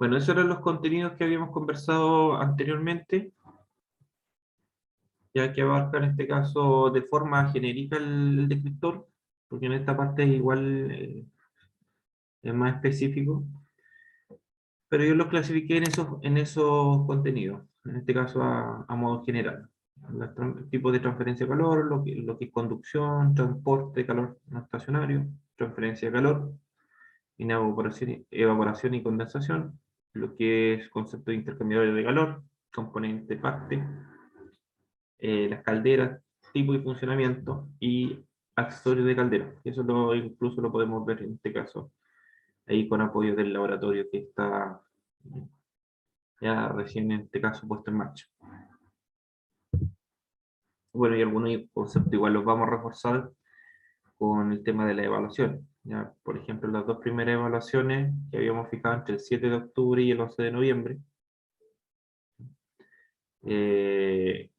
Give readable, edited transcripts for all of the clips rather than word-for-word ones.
Bueno, esos eran los contenidos que habíamos conversado anteriormente, ya que abarca en este caso de forma genérica el descriptor, porque en esta parte igual es más específico, pero yo los clasifiqué en esos contenidos, en este caso a modo general. Tipos de transferencia de calor, lo que es conducción, transporte de calor no estacionario, transferencia de calor, evaporación y condensación, lo que es concepto de intercambiador de calor, componente parte, las calderas, tipo y funcionamiento, y accesorios de caldera. Eso incluso lo podemos ver en este caso, ahí con apoyo del laboratorio que está ya recién en este caso puesto en marcha. Bueno, y algunos conceptos igual los vamos a reforzar con el tema de la evaluación. Ya, por ejemplo, las dos primeras evaluaciones que habíamos fijado entre el 7 de octubre y el 11 de noviembre, en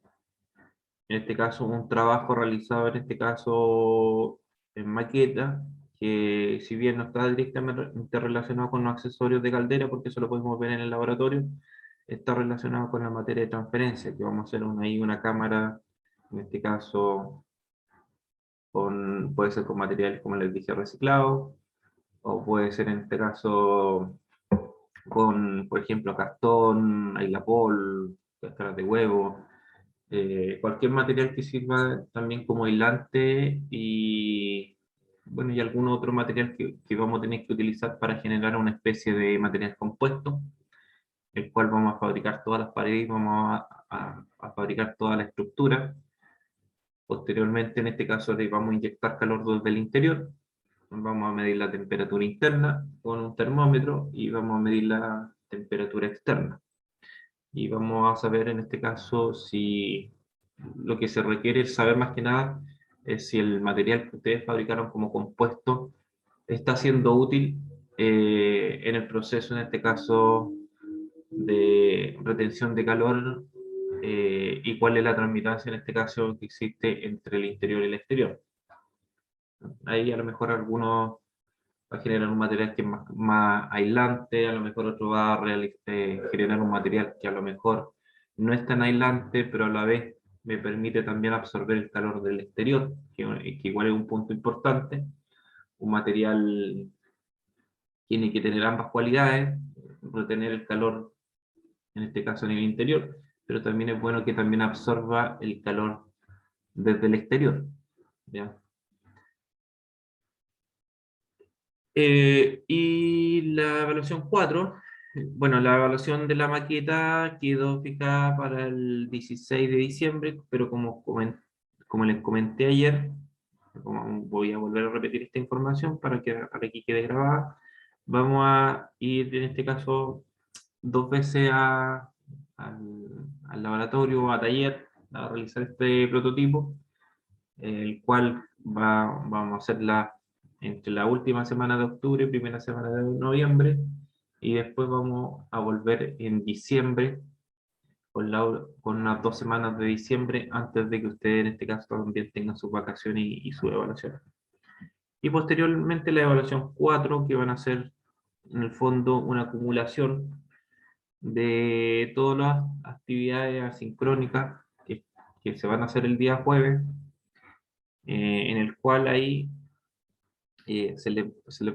este caso un trabajo realizado en este caso en maqueta, que si bien no está directamente relacionado con los accesorios de caldera, porque eso lo podemos ver en el laboratorio, está relacionado con la materia de transferencia, que vamos a hacer ahí una cámara, en este caso puede ser con materiales como les dije reciclado, o puede ser en este caso con, por ejemplo, cartón, ailapol, cáscaras de huevo, cualquier material que sirva también como aislante y, bueno, y algún otro material que vamos a tener que utilizar para generar una especie de material compuesto, el cual vamos a fabricar todas las paredes, vamos a fabricar toda la estructura. Posteriormente, en este caso, le vamos a inyectar calor desde el interior, vamos a medir la temperatura interna con un termómetro y vamos a medir la temperatura externa. Y vamos a saber en este caso si lo que se requiere es saber más que nada es si el material que ustedes fabricaron como compuesto está siendo útil en el proceso, en este caso, de retención de calor y cuál es la transmitancia en este caso que existe entre el interior y el exterior. Ahí a lo mejor algunos va a generar un material que es más aislante, a lo mejor otro va a generar un material que a lo mejor no es tan aislante, pero a la vez me permite también absorber el calor del exterior, que igual es un punto importante. Un material tiene que tener ambas cualidades, retener el calor, en este caso en el interior, pero también es bueno que también absorba el calor desde el exterior. ¿Ya? Y la evaluación 4, bueno, la evaluación de la maqueta quedó fijada para el 16 de diciembre, pero como les comenté ayer, voy a volver a repetir esta información para que quede grabada, vamos a ir en este caso dos veces al laboratorio, a taller, a realizar este prototipo, el cual vamos a hacerla entre la última semana de octubre y primera semana de noviembre, y después vamos a volver en diciembre, con unas 2 semanas de diciembre, antes de que ustedes en este caso también tengan sus vacaciones y su evaluación. Y posteriormente la evaluación 4, que van a ser en el fondo una acumulación de todas las actividades asincrónicas que se van a hacer el día jueves, en el cual ahí se les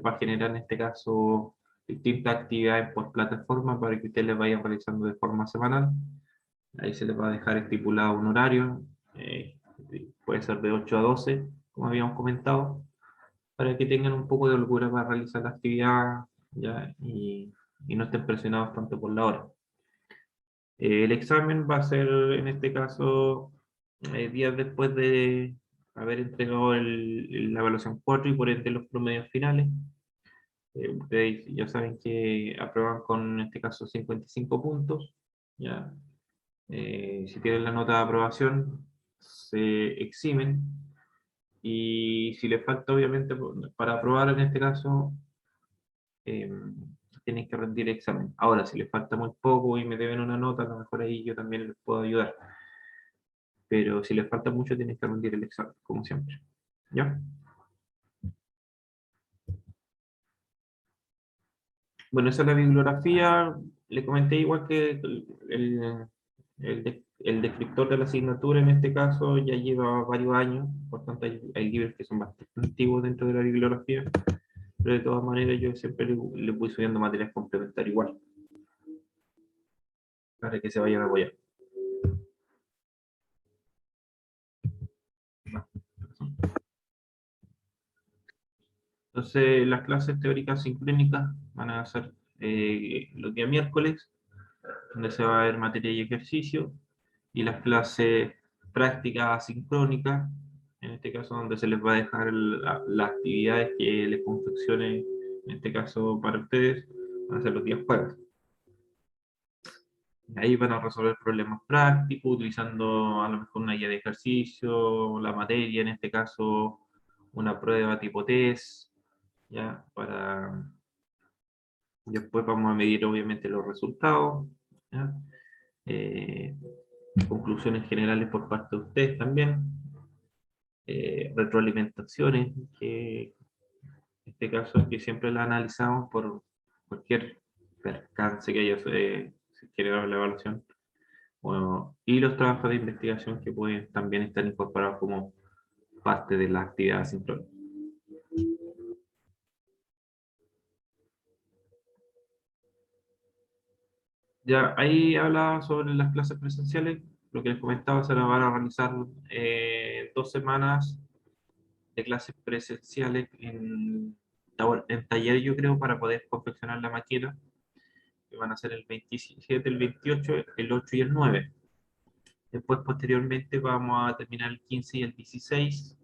va a generar en este caso distintas actividades por plataforma para que ustedes les vayan realizando de forma semanal. Ahí se les va a dejar estipulado un horario, puede ser de 8 a 12, como habíamos comentado, para que tengan un poco de holgura para realizar la actividad, ¿ya? Y no estén presionados tanto por la hora. El examen va a ser, en este caso, días después de haber entregado la evaluación 4 y por ende los promedios finales. Ustedes ya saben que aprueban con, en este caso, 55 puntos. ¿Ya? Si tienen la nota de aprobación, se eximen. Y si les falta, obviamente, para aprobar en este caso, eh, tienen que rendir examen. Ahora, si les falta muy poco y me deben una nota, a lo mejor ahí yo también les puedo ayudar. Pero si les falta mucho, tienen que rendir el examen, como siempre. ¿Ya? Bueno, esa es la bibliografía. Le comenté igual que el descriptor de la asignatura en este caso ya lleva varios años, por tanto hay libros que son bastante antiguos dentro de la bibliografía, pero de todas maneras yo siempre le voy subiendo materias complementarias igual, para que se vayan a apoyar. Entonces, las clases teóricas sincrónicas van a ser los días miércoles, donde se va a ver materia y ejercicio, y las clases prácticas asincrónicas, en este caso donde se les va a dejar las actividades que les confeccione, en este caso para ustedes, van a ser los días jueves. Ahí van a resolver problemas prácticos, utilizando a lo mejor una guía de ejercicio, la materia, en este caso una prueba tipo test, ya, para... Después vamos a medir obviamente los resultados, ¿ya? Eh, conclusiones generales por parte de ustedes también, retroalimentaciones, que en este caso es que siempre la analizamos por cualquier percance que haya generado la evaluación, bueno, y los trabajos de investigación que pueden también estar incorporados como parte de la actividad sincrónica. Ya ahí hablaba sobre las clases presenciales, lo que les comentaba, se las van a realizar 2 semanas de clases presenciales en taller, yo creo, para poder confeccionar la maqueta, que van a ser el 27, el 28, el 8 y el 9. Después, posteriormente, vamos a terminar el 15 y el 16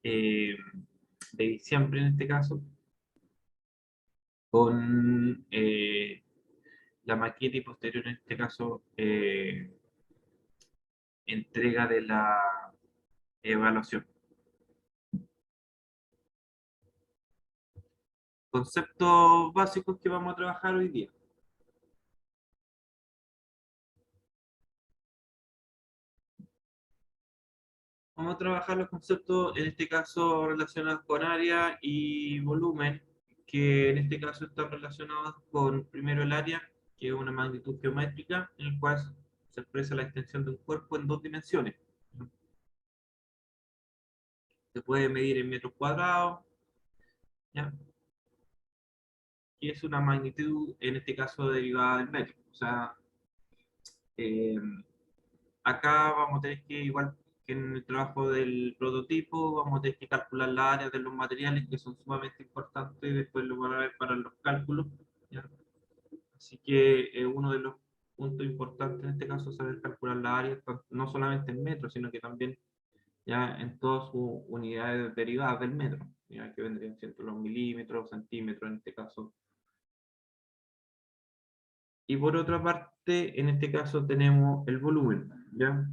eh, de diciembre, en este caso, con la maqueta y posterior, en este caso, entrega de la evaluación. Conceptos básicos que vamos a trabajar hoy día. Vamos a trabajar los conceptos, en este caso, relacionados con área y volumen, que en este caso están relacionados con primero el área, que es una magnitud geométrica, en el cual se expresa la extensión de un cuerpo en 2 dimensiones. Se puede medir en metros cuadrados, ¿ya? Y es una magnitud, en este caso, derivada del metro. O sea, eh, acá vamos a tener que, igual que en el trabajo del prototipo, vamos a tener que calcular las áreas de los materiales que son sumamente importantes, después lo van a ver para los cálculos, ¿ya? Así que uno de los puntos importantes en este caso es saber calcular las áreas, no solamente en metros, sino que también ya en todas sus unidades derivadas del metro, ya que vendrían siendo los milímetros, centímetros en este caso. Y por otra parte, en este caso tenemos el volumen, ¿ya?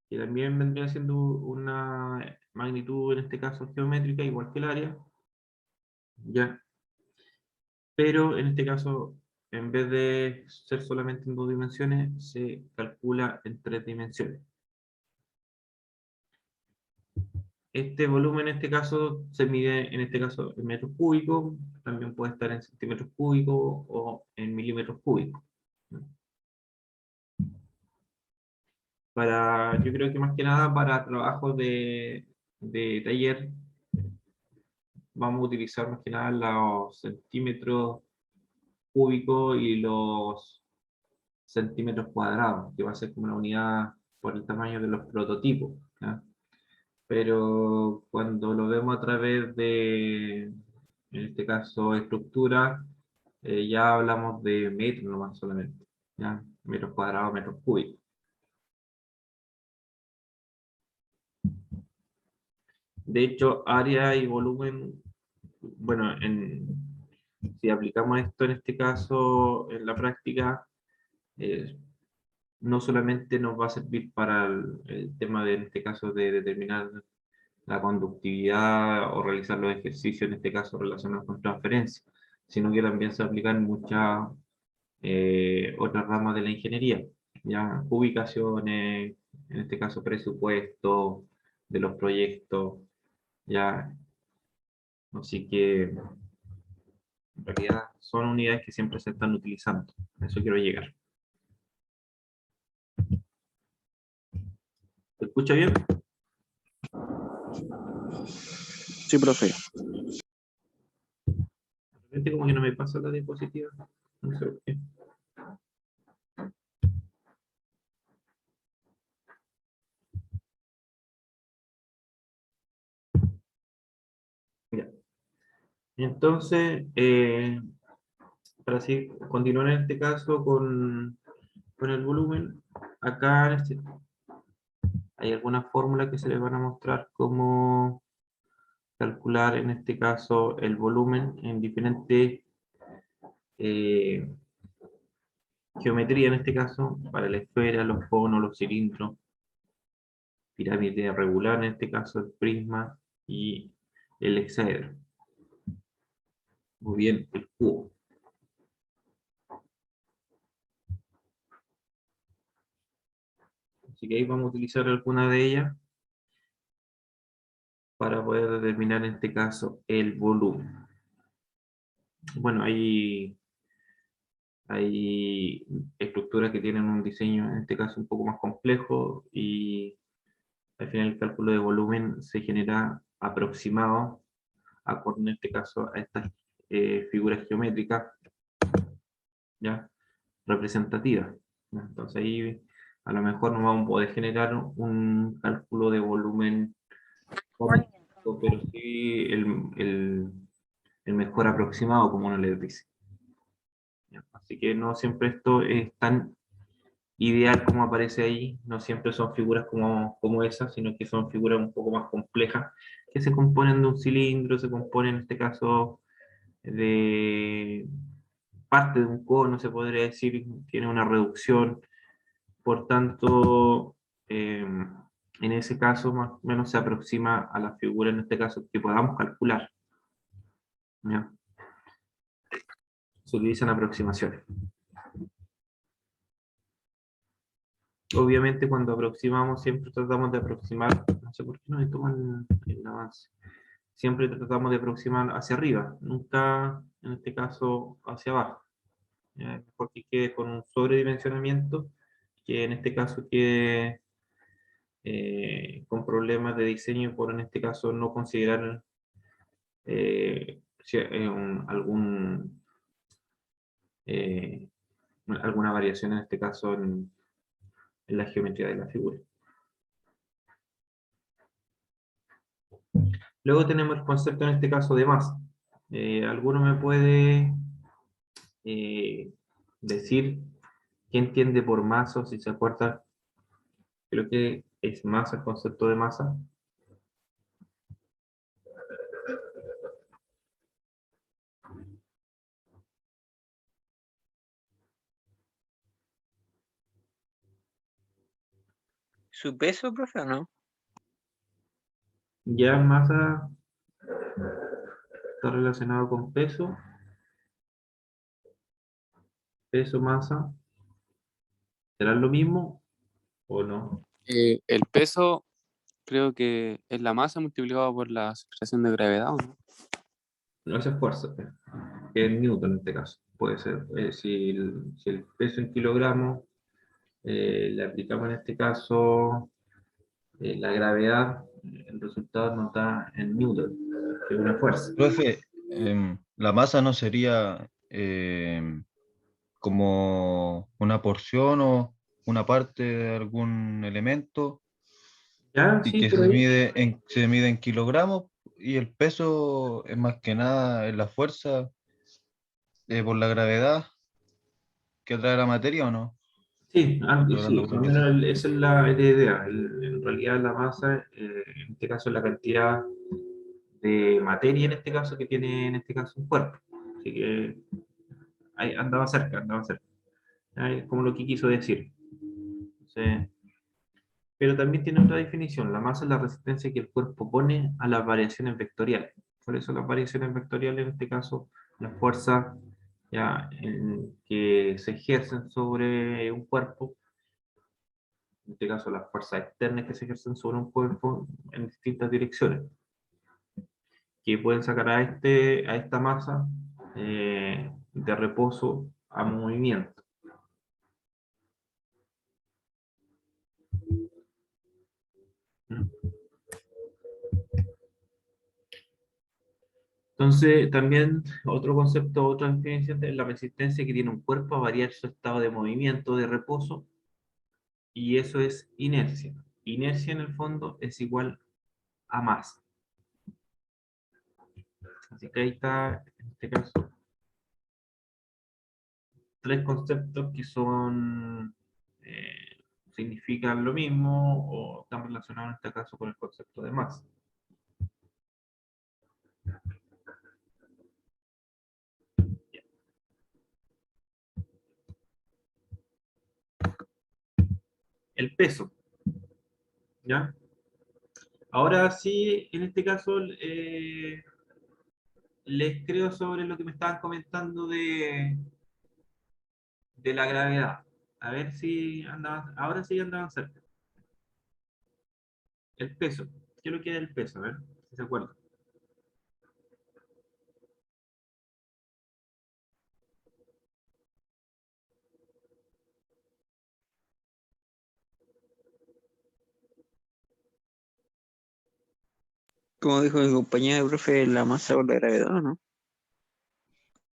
Que también vendría siendo una magnitud, en este caso geométrica, igual que el área, ¿ya? Pero en este caso, en vez de ser solamente en 2 dimensiones, se calcula en 3 dimensiones. Este volumen, en este caso, se mide, en este caso, en metros cúbicos, también puede estar en centímetros cúbicos o en milímetros cúbicos. Yo creo que más que nada para trabajos de taller, vamos a utilizar más que nada los centímetros cúbicos y los centímetros cuadrados, que va a ser como una unidad por el tamaño de los prototipos, ¿ya? Pero cuando lo vemos a través de, en este caso, estructura, ya hablamos de metros nomás solamente, ¿ya? Metros cuadrados, metros cúbicos. De hecho, área y volumen, bueno, si aplicamos esto en este caso en la práctica, eh, no solamente nos va a servir para el tema de, en este caso, de determinar la conductividad o realizar los ejercicios, en este caso relacionados con transferencia, sino que también se aplican muchas otras ramas de la ingeniería, ya ubicaciones, en este caso presupuesto de los proyectos, ya, así que en realidad son unidades que siempre se están utilizando. A eso quiero llegar. ¿Se escucha bien? Sí, profe. De repente como que no me pasa la diapositiva. No sé por qué. Ya. Entonces, para así continuar en este caso con el volumen, acá hay alguna fórmula que se les van a mostrar cómo calcular en este caso el volumen en diferentes eh, geometría, en este caso, para la esfera, los conos, los cilindros, pirámide regular, en este caso el prisma y el hexaedro. Muy bien, el cubo. Así que ahí vamos a utilizar alguna de ellas para poder determinar en este caso el volumen. Bueno, hay estructuras que tienen un diseño en este caso un poco más complejo y al final el cálculo de volumen se genera aproximado acorde en este caso a estas figuras geométricas ya representativas. ¿Ya? Entonces ahí a lo mejor no vamos a poder generar un cálculo de volumen completo, pero sí el mejor aproximado, como uno les dice. ¿Ya? Así que no siempre esto es tan ideal como aparece ahí, no siempre son figuras como esas, sino que son figuras un poco más complejas, que se componen de un cilindro, se componen en este caso de parte de un cono, se podría decir, tiene una reducción, por tanto, en ese caso más o menos se aproxima a la figura, en este caso, que podamos calcular. ¿Ya? Se utilizan aproximaciones. Obviamente cuando aproximamos siempre tratamos de aproximar, no sé por qué no me toman el avance, siempre tratamos de aproximar hacia arriba, nunca en este caso hacia abajo, ¿ya? Porque quede con un sobredimensionamiento, que en este caso quede con problemas de diseño por en este caso no considerar algún, eh, alguna variación en este caso en la geometría de la figura. Luego tenemos el concepto en este caso de masa. ¿Alguno me puede eh, decir qué entiende por masa o si se acuerda? Creo que es masa, el concepto de masa. ¿Su peso, profe, o no? Ya masa está relacionado con peso, peso, masa. ¿Serán lo mismo o no? El peso creo que es la masa multiplicado por la aceleración de gravedad, ¿o no? No es fuerza, que es Newton en este caso. Puede ser, si el peso en kilogramos le aplicamos en este caso la gravedad, el resultado nos da en Newton, que es una fuerza. Profe, la masa no sería como una porción o una parte de algún elemento Ya, y sí, que por ahí. se mide en kilogramos y el peso es más que nada en la fuerza por la gravedad que atrae la materia o no. Sí, Estoy sí, hablando más por o lo menos mismo. esa es la idea. En realidad la masa, en este caso es la cantidad de materia, en este caso, que tiene en este caso un cuerpo. Así que ahí andaba cerca, andaba cerca. Es como lo que quiso decir. Entonces, pero también tiene otra definición. La masa es la resistencia que el cuerpo pone a las variaciones vectoriales. Por eso las variaciones vectoriales, en este caso, las fuerzas ya, que se ejercen sobre un cuerpo, en este caso las fuerzas externas que se ejercen sobre un cuerpo en distintas direcciones, que pueden sacar a esta masa de reposo a movimiento. Entonces, también otro concepto, otra definición es la resistencia que tiene un cuerpo a variar su estado de movimiento, de reposo, y eso es inercia. Inercia en el fondo es igual a masa. Así que ahí está, en este caso, tres conceptos que son, significan lo mismo o están relacionados en este caso con el concepto de masa. El peso, ¿ya? Ahora sí, en este caso, les creo sobre lo que me estaban comentando de la gravedad. A ver si andaban, ahora sí andaban cerca. El peso. ¿Qué es lo que es el peso? A ver, si se acuerdan. Como dijo mi compañero, profe, la masa por la gravedad, ¿no?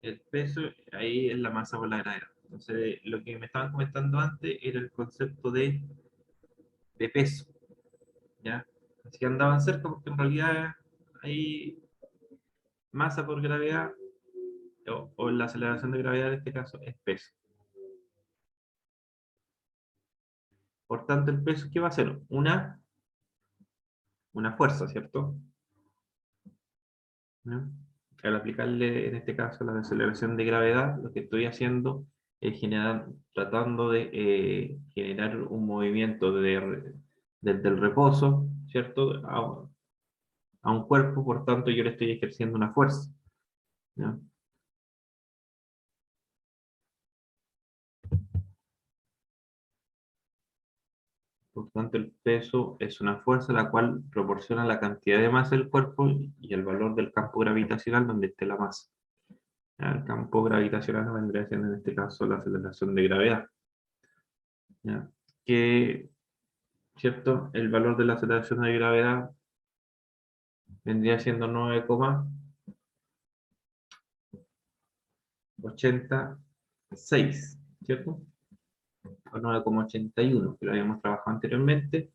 El peso, ahí es la masa por la gravedad. Entonces, lo que me estaban comentando antes era el concepto de peso, ¿ya? Así que andaban cerca porque en realidad hay masa por gravedad, o la aceleración de gravedad en este caso es peso. Por tanto, el peso, ¿qué va a ser? Una fuerza, ¿cierto? ¿No? Al aplicarle en este caso la aceleración de gravedad, lo que estoy haciendo es tratando de generar un movimiento desde el reposo, ¿cierto? A un cuerpo, por tanto yo le estoy ejerciendo una fuerza, ¿no? Por tanto, el peso es una fuerza la cual proporciona la cantidad de masa del cuerpo y el valor del campo gravitacional donde esté la masa. ¿Ya? El campo gravitacional vendría siendo en este caso la aceleración de gravedad. ¿Ya? Que, ¿cierto? El valor de la aceleración de gravedad vendría siendo 9,86, ¿cierto? O 9,81, que lo habíamos trabajado anteriormente,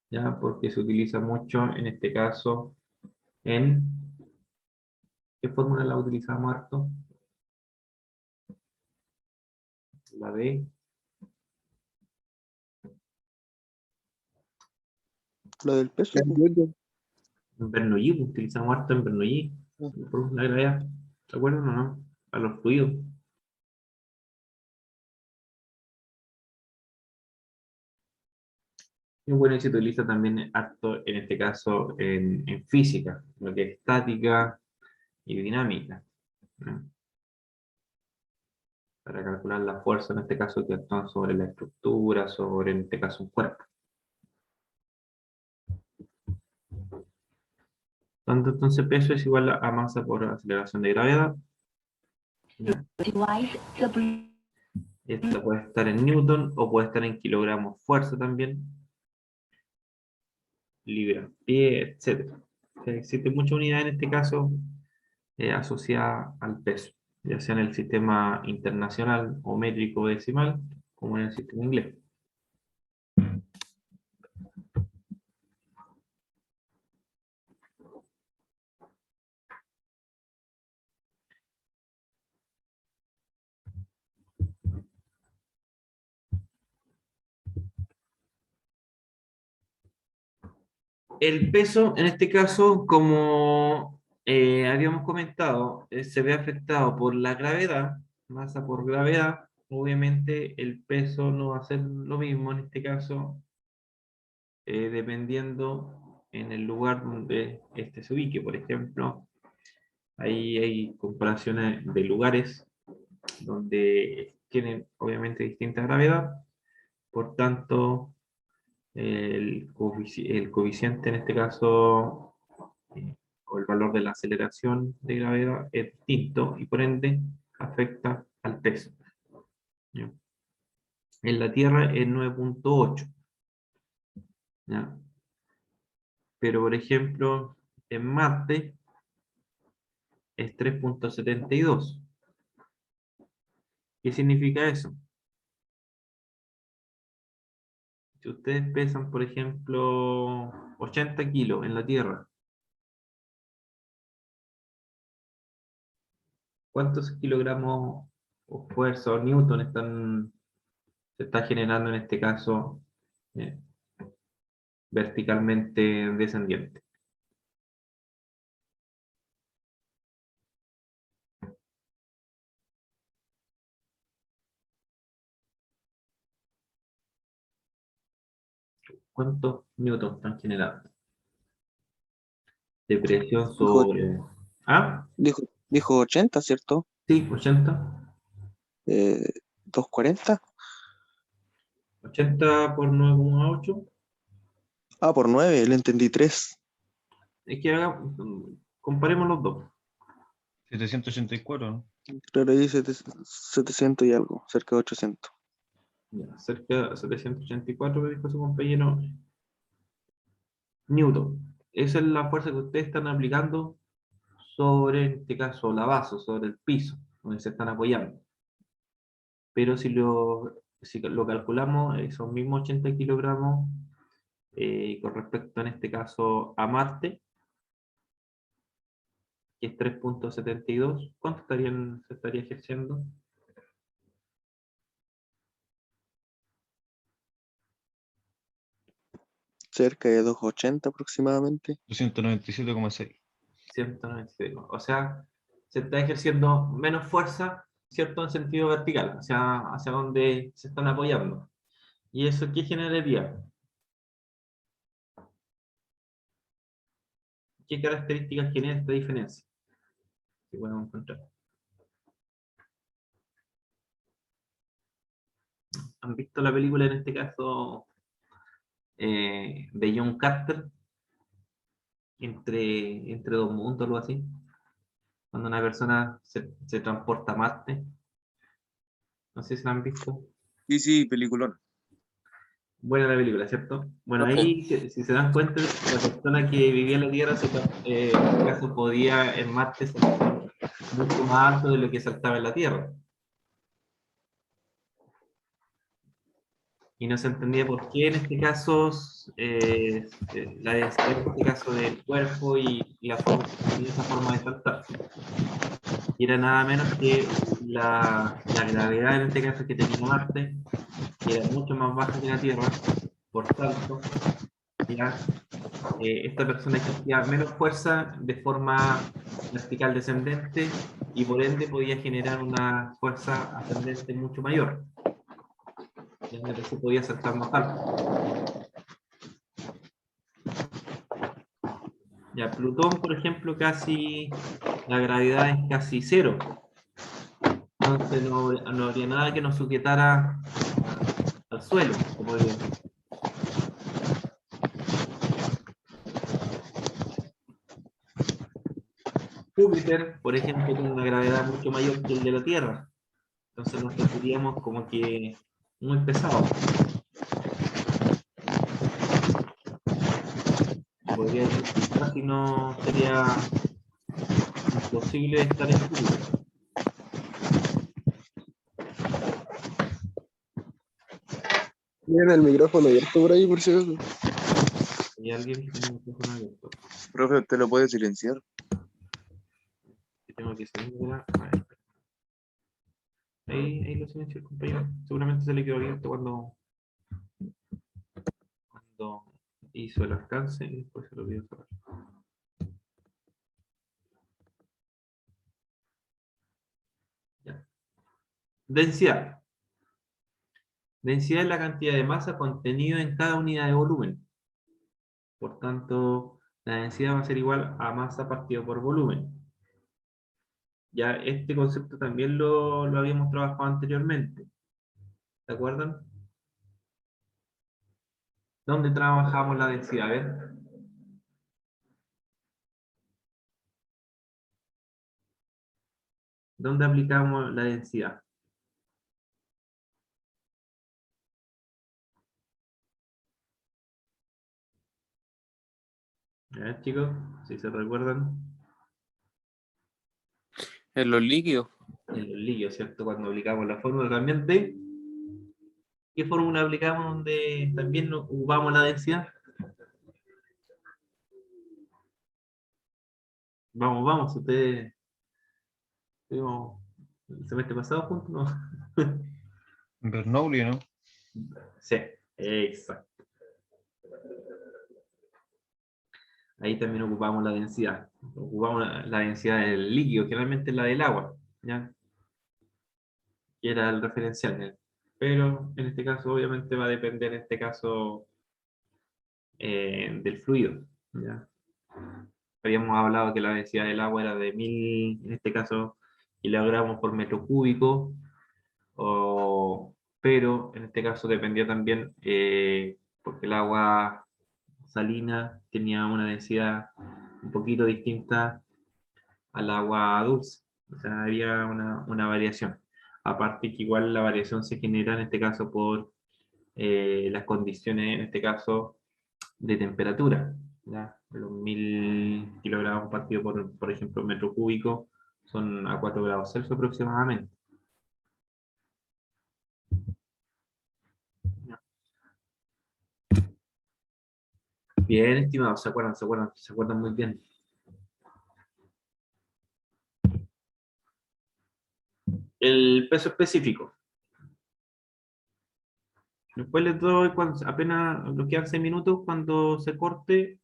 ¿ya? Porque se utiliza mucho en este caso en... ¿Qué fórmula la utilizamos harto? La de Lo del peso, pues. Bernoulli, pues, utilizamos harto en Bernoulli, por la gravedad, ¿se acuerdan o no? A los fluidos. Y bueno, y se utiliza también harto en este caso en física, lo que es estática y dinámica, ¿no? Para calcular la fuerza en este caso que actúan sobre la estructura, sobre en este caso un cuerpo. Tanto entonces peso es igual a masa por aceleración de gravedad. ¿Ya? Esto puede estar en newton o puede estar en kilogramos fuerza también, libra, pie, etc. Existen muchas unidades en este caso asociadas al peso, ya sea en el sistema internacional o métrico decimal, como en el sistema inglés. El peso, en este caso, como habíamos comentado, se ve afectado por la gravedad, masa por gravedad. Obviamente el peso no va a ser lo mismo en este caso, dependiendo en el lugar donde este se ubique. Por ejemplo, ahí hay comparaciones de lugares donde tienen obviamente distinta gravedad, por tanto, el coeficiente en este caso o el valor de la aceleración de gravedad es distinto y por ende afecta al peso. ¿Ya? En la Tierra es 9.8. ¿Ya? Pero por ejemplo, en Marte es 3.72. ¿Qué significa eso? Si ustedes pesan, por ejemplo, 80 kilos en la Tierra, ¿cuántos kilogramos o fuerza o newton se está generando en este caso eh, verticalmente descendiente? ¿Cuántos newtons están generando? De presión Dijo, sobre... ¿Ah? dijo 80, ¿cierto? Sí, 80. 240. 80 por 9,8. Ah, por 9, le entendí 3. Es que comparemos los dos. 784, ¿no? Claro, ahí 700 y algo, cerca de 800. Ya, cerca de 784, me dijo su compañero. Newton. Esa es la fuerza que ustedes están aplicando sobre, en este caso, la base, sobre el piso, donde se están apoyando. Pero si lo calculamos, esos mismos 80 kilogramos, con respecto, en este caso, a Marte, que es 3.72, ¿cuánto se estaría ejerciendo? Cerca de 280 aproximadamente. 297,6. 196. O sea, se está ejerciendo menos fuerza, ¿cierto? En sentido vertical, hacia donde se están apoyando. ¿Y eso qué generaría? ¿Qué características genera esta diferencia? Que podemos encontrar. ¿Han visto la película, en este caso, de John Carter, entre dos mundos, algo así? Cuando una persona se transporta a Marte. No sé si la han visto. Sí, sí, peliculón. Buena la película, ¿cierto? Bueno, Profe. ahí, si se dan cuenta, la persona que vivía en la Tierra, en este caso, podía en Marte saltar mucho más alto de lo que saltaba en la Tierra. Y no se entendía por qué en este caso la densidad en este caso del cuerpo y la forma, y esa forma de saltar. Y era nada menos que la gravedad en este caso que tenía Marte, que era mucho más baja que la Tierra, por tanto, ya, esta persona ejercía menos fuerza de forma vertical descendente y por ende podía generar una fuerza ascendente mucho mayor. Y entonces podía saltar más alto. Ya, Plutón, por ejemplo, la gravedad es casi cero. Entonces no habría nada que nos sujetara al suelo, se podría decir. Júpiter, por ejemplo, tiene una gravedad mucho mayor que el de la Tierra. Entonces nos sentiríamos como que muy pesados. Podría decir que casi no sería imposible estar en Júpiter. Miren el micrófono abierto por ahí, por si acaso. Hay alguien que tiene el micrófono abierto. Profe, usted lo puede silenciar. Que tengo que salir de la... A ver. Ahí lo silenció el compañero. Seguramente se le quedó abierto cuando hizo el alcance y después se lo olvidó cerrar. Ya. Densidad. Densidad es la cantidad de masa contenida en cada unidad de volumen. Por tanto, la densidad va a ser igual a masa partido por volumen. Ya este concepto también lo habíamos trabajado anteriormente. ¿Se acuerdan? ¿Dónde trabajamos la densidad? A ver. ¿Dónde aplicamos la densidad? A ver, chicos, si se recuerdan, En los líquidos. en los líquidos, ¿cierto? Cuando aplicamos la fórmula también de... ¿Qué fórmula aplicamos donde también ocupamos la densidad? Vamos, vamos, ustedes... Estuvimos el semestre pasado juntos, ¿no? Bernoulli, ¿no? Sí, exacto. Ahí también ocupamos la densidad. Ocupamos la densidad del líquido, generalmente la del agua, ¿ya? Que era el referencial. Pero en este caso, obviamente, va a depender, en este caso, del fluido, ¿ya? Habíamos hablado que la densidad del agua era de 1000, en este caso, kilogramos por metro cúbico, pero en este caso dependía también, porque el agua salina tenía una densidad un poquito distinta al agua dulce. O sea, había una variación. Aparte que igual la variación se genera en este caso por las condiciones, en este caso, de temperatura. ¿Ya? Los 1000 kilogramos partido por ejemplo, metro cúbico son a 4 grados Celsius aproximadamente. Bien, estimados, se acuerdan muy bien. El peso específico. Después les doy, apenas nos quedan 6 minutos, cuando se corte,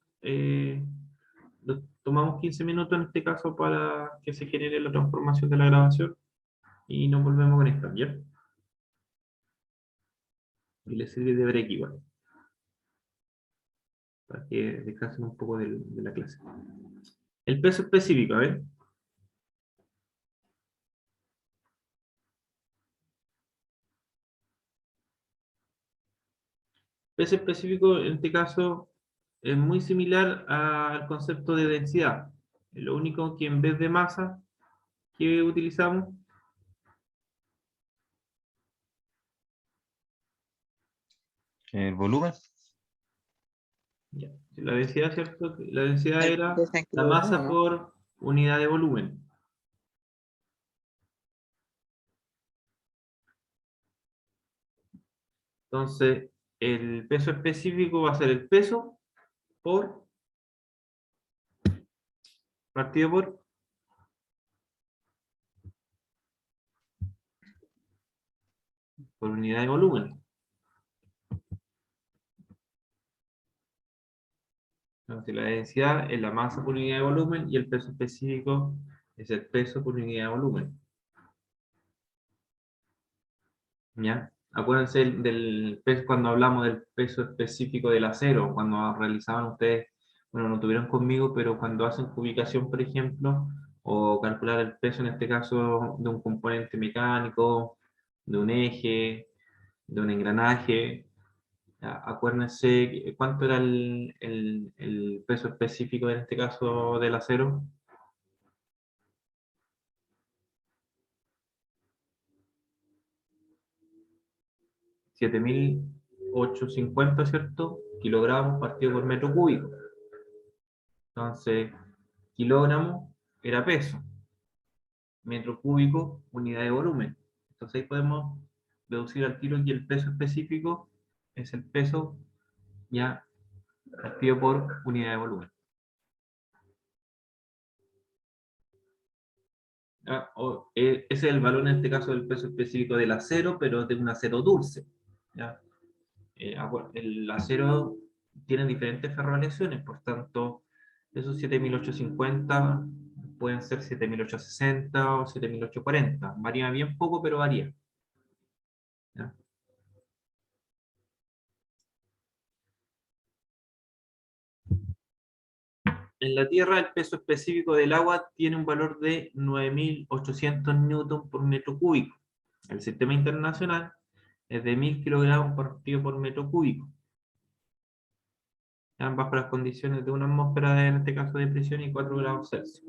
tomamos 15 minutos en este caso para que se genere la transformación de la grabación y nos volvemos a conectar, ¿ya? Y les sirve de break igual, para que descansen un poco de la clase. El peso específico, a ver. Peso específico, en este caso, es muy similar al concepto de densidad. Lo único que en vez de masa, ¿qué utilizamos? El volumen. Ya. La densidad, ¿cierto? La densidad El era peso en la kilogramos, masa ¿no? por unidad de volumen. Entonces, el peso específico va a ser el peso por partido por unidad de volumen. Entonces, la densidad es la masa por unidad de volumen y el peso específico es el peso por unidad de volumen. ¿Ya? Acuérdense del peso cuando hablamos del peso específico del acero, cuando realizaban ustedes, bueno, no tuvieron conmigo, pero cuando hacen cubicación, por ejemplo, o calcular el peso, en este caso, de un componente mecánico, de un eje, de un engranaje, ya, acuérdense cuánto era el peso específico en este caso del acero. 7850, ¿cierto? Kilogramos partido por metro cúbico. Entonces, kilogramo era peso, metro cúbico, unidad de volumen. Entonces ahí podemos deducir al tiro que el peso específico es el peso ya partido por unidad de volumen. Ese es el valor en este caso del peso específico del acero, pero de un acero dulce. ¿Ya? El acero tiene diferentes ferroaleaciones, por tanto, esos 7850 pueden ser 7860 o 7840. Varía bien poco, pero varía. ¿Ya? En la Tierra, el peso específico del agua tiene un valor de 9800 newton por metro cúbico. El sistema internacional es de 1000 kilogramos por metro cúbico. Ambas para las condiciones de una atmósfera, en este caso de presión, y 4 grados Celsius.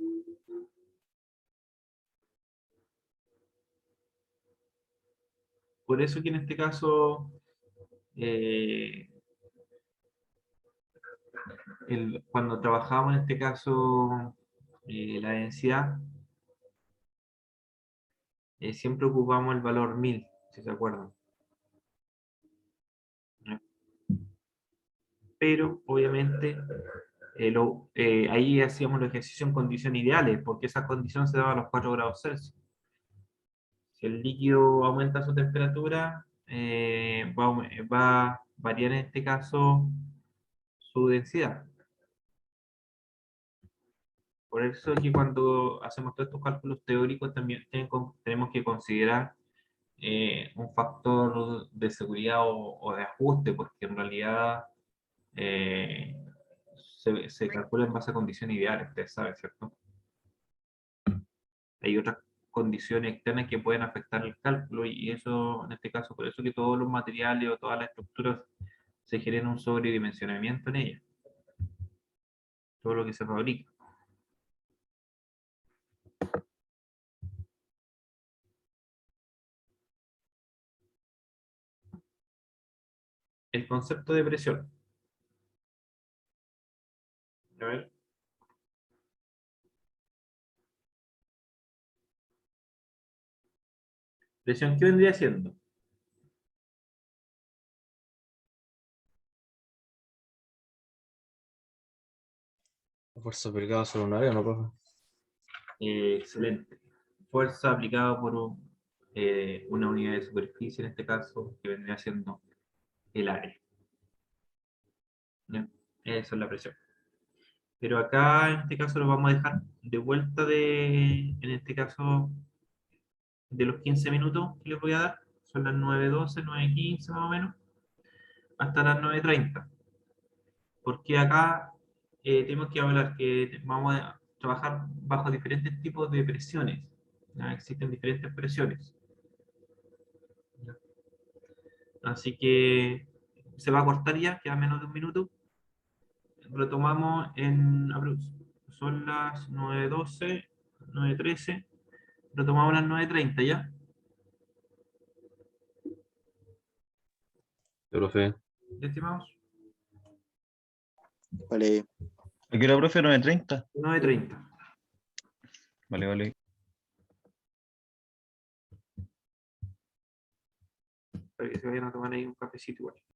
por eso que en este caso, cuando trabajamos en este caso la densidad, siempre ocupamos el valor 1000, si se acuerdan. ¿Ya? Pero obviamente ahí hacíamos el ejercicio en condiciones ideales, porque esa condición se daba a los 4 grados Celsius. Si el líquido aumenta su temperatura, va a variar en este caso su densidad. Por eso es que cuando hacemos todos estos cálculos teóricos también tenemos que considerar un factor de seguridad o de ajuste, porque en realidad eh, se calcula en base a condiciones ideales, ustedes saben, ¿cierto? Hay otras condiciones externas que pueden afectar el cálculo y eso, en este caso, por eso que todos los materiales o todas las estructuras se genera un sobredimensionamiento en ellas, todo lo que se fabrica. El concepto de presión. A ver. Presión, ¿qué vendría siendo? La fuerza aplicada sobre un área, ¿no, profe? Excelente. Fuerza aplicada por una unidad de superficie, en este caso, que vendría siendo el área. ¿Ya? Eso es la presión. Pero acá, en este caso, lo vamos a dejar de vuelta en este caso, de los 15 minutos que les voy a dar. Son las 9:12, 9:15 más o menos, hasta las 9:30. Porque acá tenemos que hablar que vamos a trabajar bajo diferentes tipos de presiones. ¿Ya? Existen diferentes presiones. ¿Ya? Así que se va a cortar ya, queda menos de un minuto. Retomamos son las 9:12, 9:13. Retomamos las 9:30 ya. Profe. ¿Ya, estimados? Vale. Aquí la profe 9:30. 9:30. Vale, vale. Para que se vayan a tomar ahí un cafecito igual.